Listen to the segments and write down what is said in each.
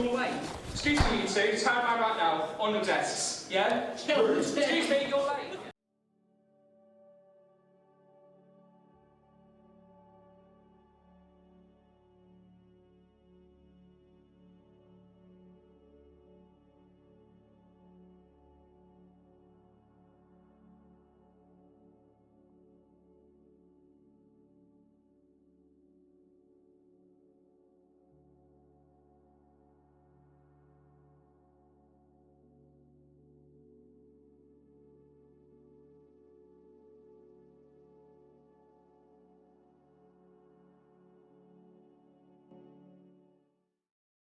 you're late. Excuse me, you two, stand right now, on your desks, yeah? Excuse me, you're late.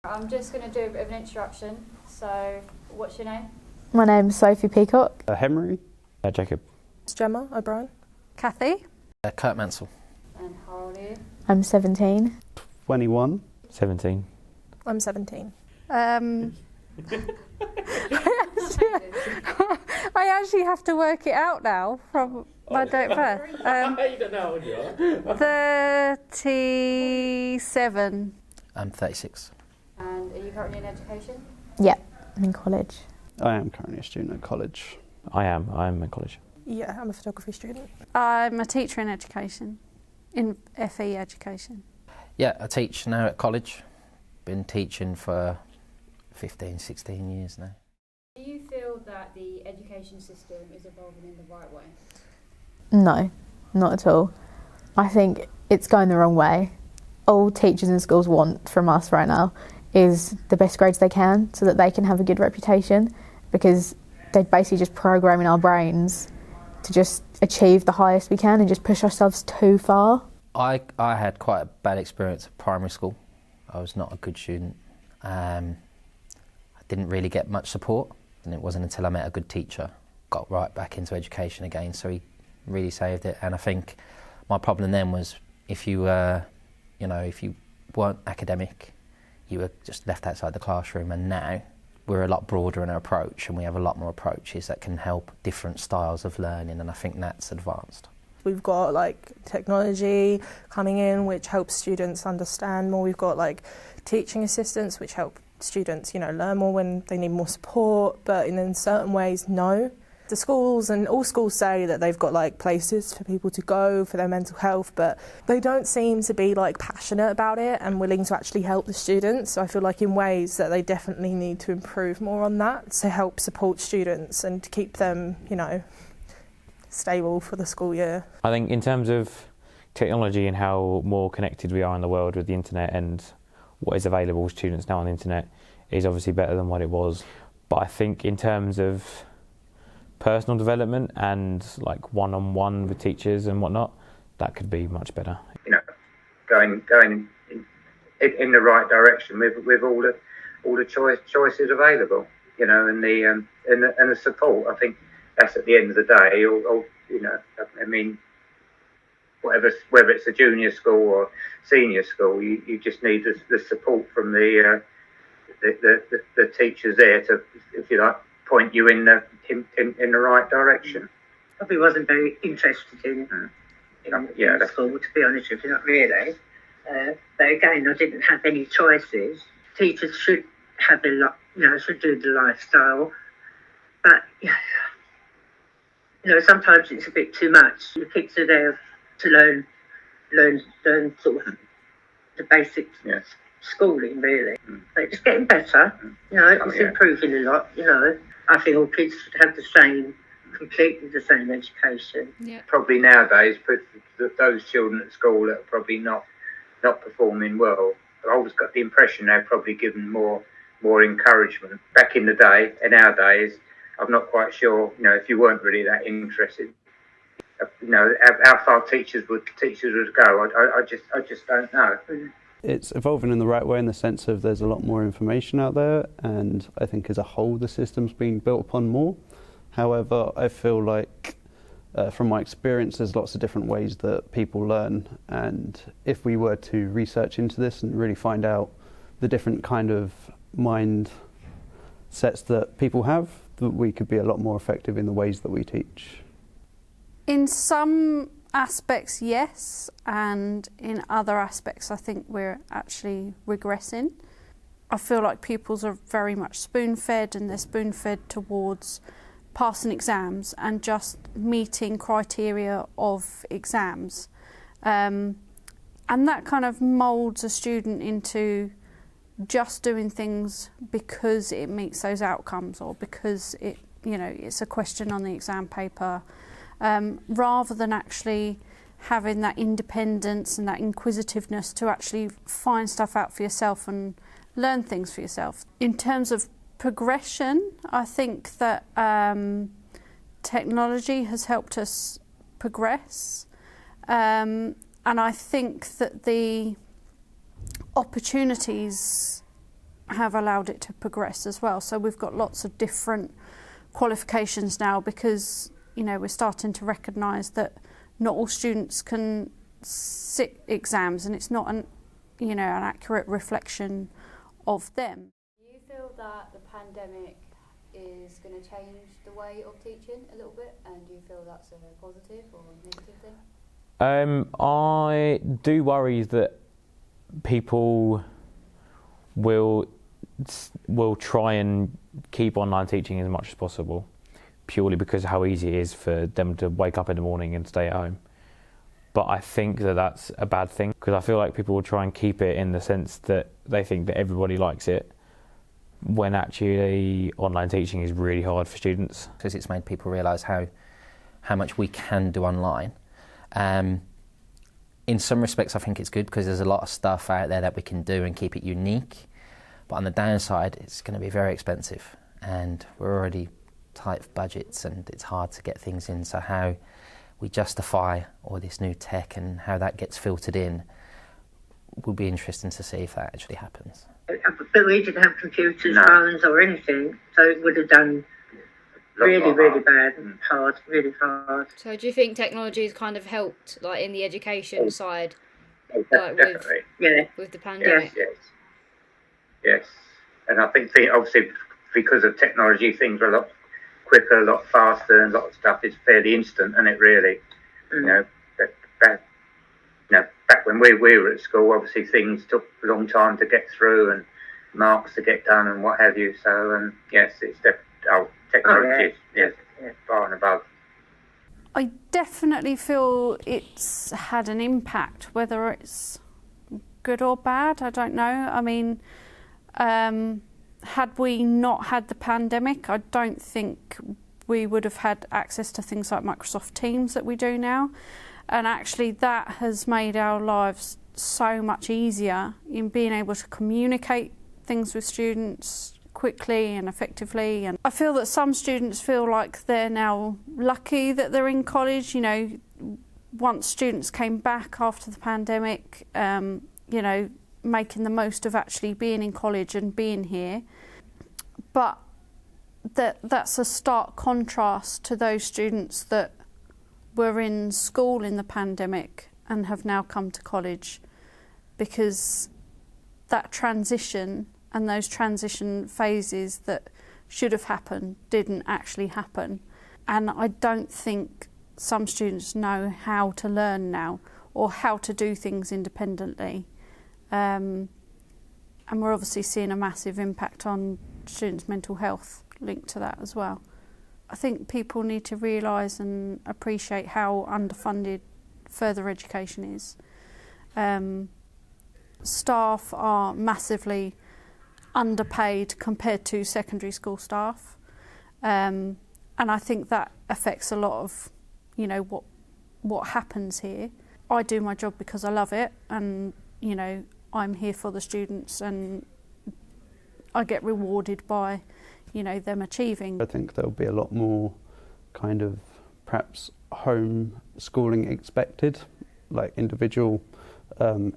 I'm just going to do a bit of an introduction. So, what's your name? My name's Sophie Peacock. Henry. Jacob. Gemma O'Brien. Kathy. Kurt Mansell. And how old are you? I'm 17. 21. 17. I'm 17. I actually have to work it out now from my date of birth. You don't know what you are. 37. I'm 36. And are you currently in education? Yeah, I'm in college. I am currently a student at college. I'm in college. Yeah, I'm a photography student. I'm a teacher in education, in FE education. Yeah, I teach now at college. Been teaching for 15, 16 years now. Do you feel that the education system is evolving in the right way? No, not at all. I think it's going the wrong way. All teachers in schools want from us right now is the best grades they can so that they can have a good reputation, because they're basically just programming our brains to just achieve the highest we can and just push ourselves too far. I had quite a bad experience at primary school. I was not a good student. I didn't really get much support, and it wasn't until I met a good teacher, got right back into education again, so he really saved it. And I think my problem then was if you if you weren't academic, you were just left outside the classroom, and now we're a lot broader in our approach, and we have a lot more approaches that can help different styles of learning, and I think that's advanced. We've got like technology coming in which helps students understand more. We've got like teaching assistants which help students, learn more when they need more support, but in certain ways, no. The schools and all schools say that they've got like places for people to go for their mental health, but they don't seem to be like passionate about it and willing to actually help the students. So I feel like in ways that they definitely need to improve more on that to help support students and to keep them, stable for the school year. I think in terms of technology and how more connected we are in the world with the internet and what is available to students now on the internet is obviously better than what it was. But I think in terms of personal development and like one-on-one with teachers and whatnot, that could be much better. Going in the right direction with all the choices available, and the support. I think that's at the end of the day. Whether it's a junior school or senior school, you just need the support from the teachers there to, if you like, point you in the right direction. Probably wasn't very interested in school, to be honest with you, not really. But again, I didn't have any choices. Teachers should have should do the lifestyle. But sometimes it's a bit too much. The kids are there to learn sort of the basic schooling, really. But it's getting better. It's improving a lot. I think all kids should have completely the same education. Yeah. Probably nowadays, those children at school that are probably not performing well, I've always got the impression they're probably given more encouragement. Back in the day, in our days, I'm not quite sure. If you weren't really that interested, how far teachers would go. I just don't know. It's evolving in the right way in the sense of there's a lot more information out there, and I think as a whole the system's being built upon more. However, I feel like from my experience there's lots of different ways that people learn, and if we were to research into this and really find out the different kind of mind sets that people have, that we could be a lot more effective in the ways that we teach. In some aspects, yes, and in other aspects, I think we're actually regressing. I feel like pupils are very much spoon-fed, and they're spoon-fed towards passing exams and just meeting criteria of exams. And that kind of moulds a student into just doing things because it meets those outcomes, or because it's a question on the exam paper, rather than actually having that independence and that inquisitiveness to actually find stuff out for yourself and learn things for yourself. In terms of progression, I think that technology has helped us progress, and I think that the opportunities have allowed it to progress as well. So we've got lots of different qualifications now, because we're starting to recognise that not all students can sit exams, and it's not an accurate reflection of them. Do you feel that the pandemic is going to change the way of teaching a little bit, and do you feel that's a positive or negative thing? I do worry that people will try and keep online teaching as much as possible, purely because of how easy it is for them to wake up in the morning and stay at home. But I think that that's a bad thing, because I feel like people will try and keep it in the sense that they think that everybody likes it, when actually online teaching is really hard for students. Because it's made people realise how much we can do online. In some respects, I think it's good, because there's a lot of stuff out there that we can do and keep it unique. But on the downside, it's going to be very expensive, and we're already tight for budgets, and it's hard to get things in. So how we justify all this new tech and how that gets filtered in will be interesting to see if that actually happens. But we didn't have computers, phones or anything, so it would have done really, really bad and hard, really hard. So do you think technology has kind of helped, like, in the education side, like Definitely. with the pandemic? Yes. And I think obviously because of technology, things are a lot quicker, a lot faster, and a lot of stuff is fairly instant, and it really, back when we were at school, obviously things took a long time to get through and marks to get done and what have you. So, yes, it's technology is far and above. I definitely feel it's had an impact, whether it's good or bad, I don't know. I mean, had we not had the pandemic, I don't think we would have had access to things like Microsoft Teams that we do now. And actually that has made our lives so much easier in being able to communicate things with students quickly and effectively. And I feel that some students feel like they're now lucky that they're in college. Once students came back after the pandemic, making the most of actually being in college and being here. But that's a stark contrast to those students that were in school in the pandemic and have now come to college, because that transition and those transition phases that should have happened didn't actually happen. And I don't think some students know how to learn now or how to do things independently. And we're obviously seeing a massive impact on students' mental health linked to that as well. I think people need to realise and appreciate how underfunded further education is. Staff are massively underpaid compared to secondary school staff, and I think that affects a lot of what happens here. I do my job because I love it, and I'm here for the students, and I get rewarded by them achieving. I think there'll be a lot more kind of perhaps home schooling expected, like individual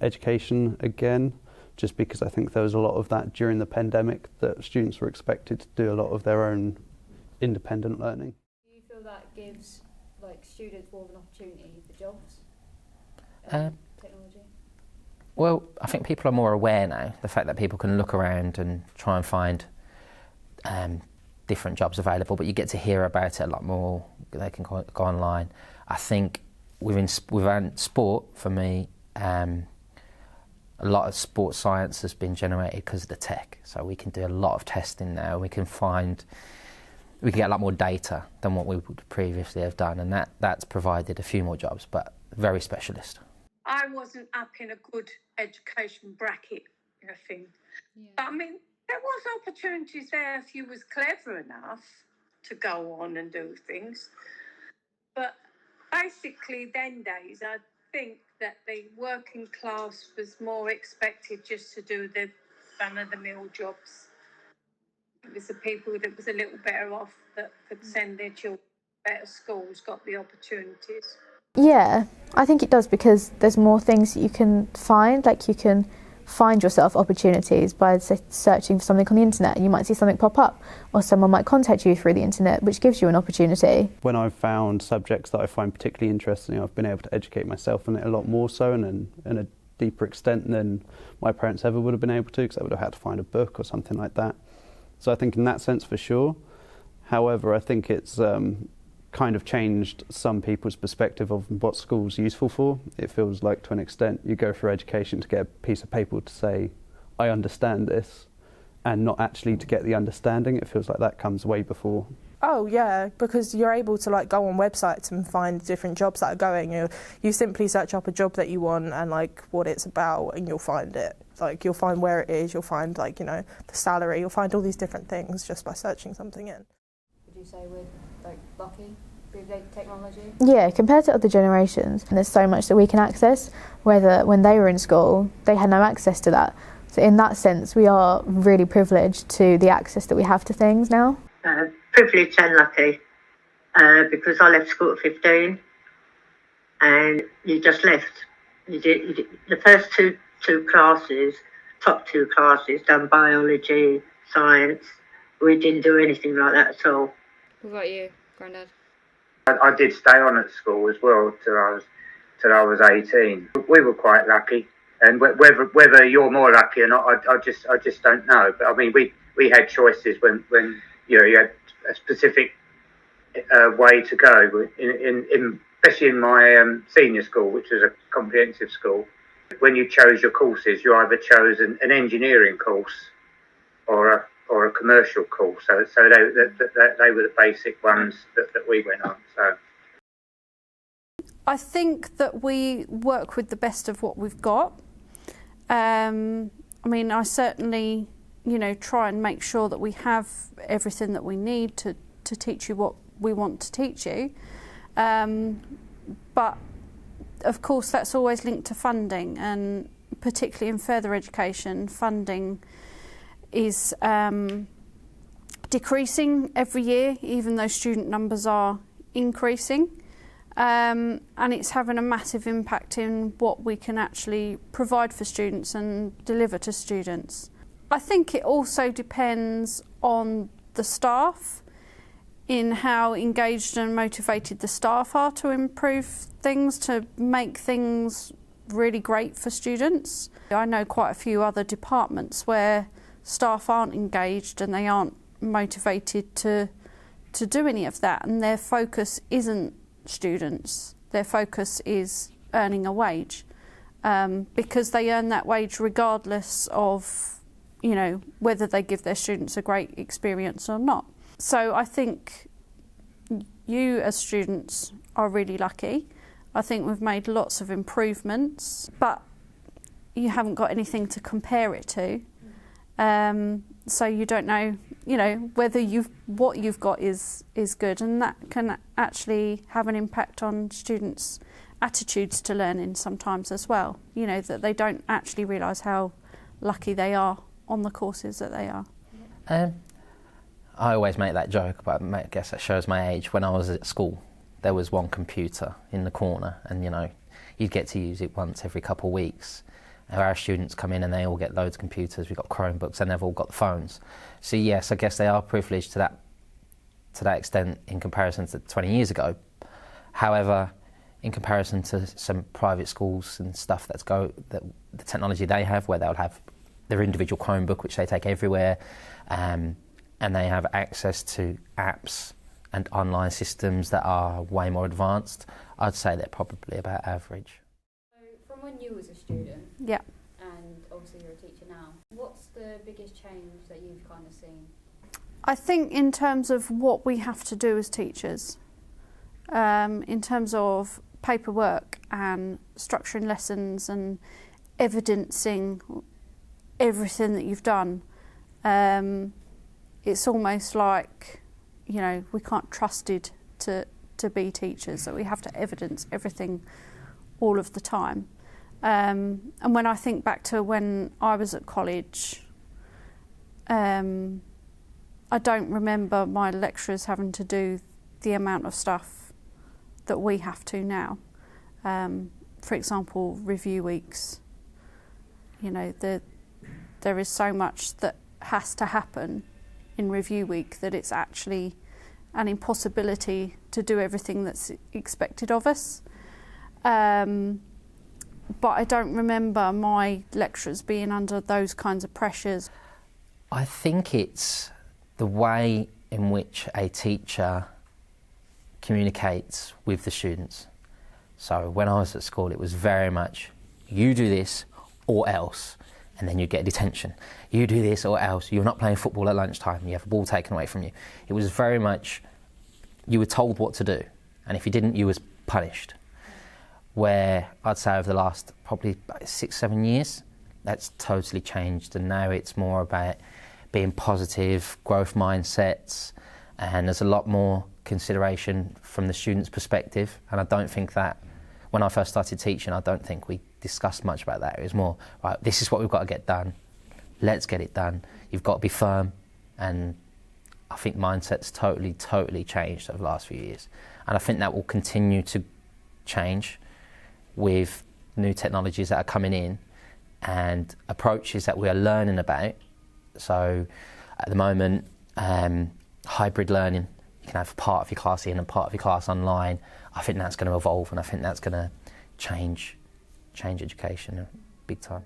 education again, just because I think there was a lot of that during the pandemic, that students were expected to do a lot of their own independent learning. Do you feel that gives students more of an opportunity for jobs? Technology? Well, I think people are more aware now. The fact that people can look around and try and find different jobs available, but you get to hear about it a lot more. They can go online. I think within sport, for me, a A lot of sports science has been generated because of the tech, so we can do a lot of testing now. We can get a lot more data than what we would previously have done, and that's provided a few more jobs, but very specialist. I wasn't up in a good education bracket, I think. Yeah. But I mean, there was opportunities there if you was clever enough to go on and do things. But basically, then days, I think that the working class was more expected just to do the run-of-the-mill jobs. It was the people that was a little better off that could send their children to better schools, got the opportunities. Yeah, I think it does, because there's more things that you can find. Like, you can find yourself opportunities by searching for something on the internet. You might see something pop up, or someone might contact you through the internet, which gives you an opportunity. When I've found subjects that I find particularly interesting, I've been able to educate myself on it a lot more so, and in a deeper extent than my parents ever would have been able to, because I would have had to find a book or something like that. So I think in that sense, for sure. However, I think it's kind of changed some people's perspective of what school's useful for. It feels like, to an extent, you go through education to get a piece of paper to say, I understand this, and not actually to get the understanding. It feels like that comes way before. Oh yeah, because you're able to like go on websites and find different jobs that are going. You simply search up a job that you want and like what it's about, and you'll find it. Like, you'll find where it is, you'll find like, you know, the salary, you'll find all these different things just by searching something in. Would you say we're like lucky with technology? Yeah, compared to other generations, there's so much that we can access, whether when they were in school, they had no access to that. So in that sense, we are really privileged to the access that we have to things now. Privileged and lucky, because I left school at 15 and you just left. You did the first two classes, top two classes, done biology, science. We didn't do anything like that at all. What about you, Grandad? I did stay on at school as well till I was 18. We were quite lucky, and whether you're more lucky or not, I just don't know. But I mean, we had choices when you know, you had a specific way to go. Especially in my senior school, which was a comprehensive school. When you chose your courses, you either chose an engineering course or a commercial course. So they were the basic ones that we went on. So I think that we work with the best of what we've got. I mean, I certainly, you know, try and make sure that we have everything that we need to teach you what we want to teach you. But of course, that's always linked to funding, and particularly in further education, funding is decreasing every year, even though student numbers are increasing. And it's having a massive impact in what we can actually provide for students and deliver to students. I think it also depends on the staff, in how engaged and motivated the staff are to improve things, to make things really great for students. I know quite a few other departments where staff aren't engaged and they aren't motivated to do any of that, and their focus isn't students, their focus is earning a wage, because they earn that wage regardless of, you know, whether they give their students a great experience or not. So I think you as students are really lucky. I think we've made lots of improvements, but you haven't got anything to compare it to. So you don't know, you know, whether what you've got is good, and that can actually have an impact on students' attitudes to learning sometimes as well. You know, that they don't actually realise how lucky they are on the courses that they are. I always make that joke, but I guess that shows my age. When I was at school, there was one computer in the corner, and you know, you'd get to use it once every couple of weeks. Our students come in and they all get loads of computers. We've got Chromebooks and they've all got the phones. So yes, I guess they are privileged to that extent in comparison to 20 years ago. However, in comparison to some private schools and stuff the technology they have, where they'll have their individual Chromebook, which they take everywhere, and they have access to apps and online systems that are way more advanced, I'd say they're probably about average. So from when you was a student, yeah, and obviously you're a teacher now. What's the biggest change that you've kind of seen? I think in terms of what we have to do as teachers, in terms of paperwork and structuring lessons and evidencing everything that you've done, it's almost like, you know, we can't trusted to be teachers, that we have to evidence everything all of the time. And when I think back to when I was at college, I don't remember my lecturers having to do the amount of stuff that we have to now. For example, review weeks. You know, there is so much that has to happen in review week that it's actually an impossibility to do everything that's expected of us. But I don't remember my lecturers being under those kinds of pressures. I think it's the way in which a teacher communicates with the students. So when I was at school, it was very much, you do this or else, and then you get detention. You do this or else, you're not playing football at lunchtime, you have a ball taken away from you. It was very much, you were told what to do, and if you didn't, you was punished. Where I'd say over the last probably 6-7 years, that's totally changed, and now it's more about being positive, growth mindsets, and there's a lot more consideration from the student's perspective. And I don't think that, when I first started teaching, I don't think we discussed much about that. It was more, right, this is what we've got to get done, let's get it done, you've got to be firm. And I think mindset's totally changed over the last few years. And I think that will continue to change with new technologies that are coming in and approaches that we are learning about. So at the moment, hybrid learning, you can have part of your class in and part of your class online. I think that's going to evolve, and I think that's going to change education big time.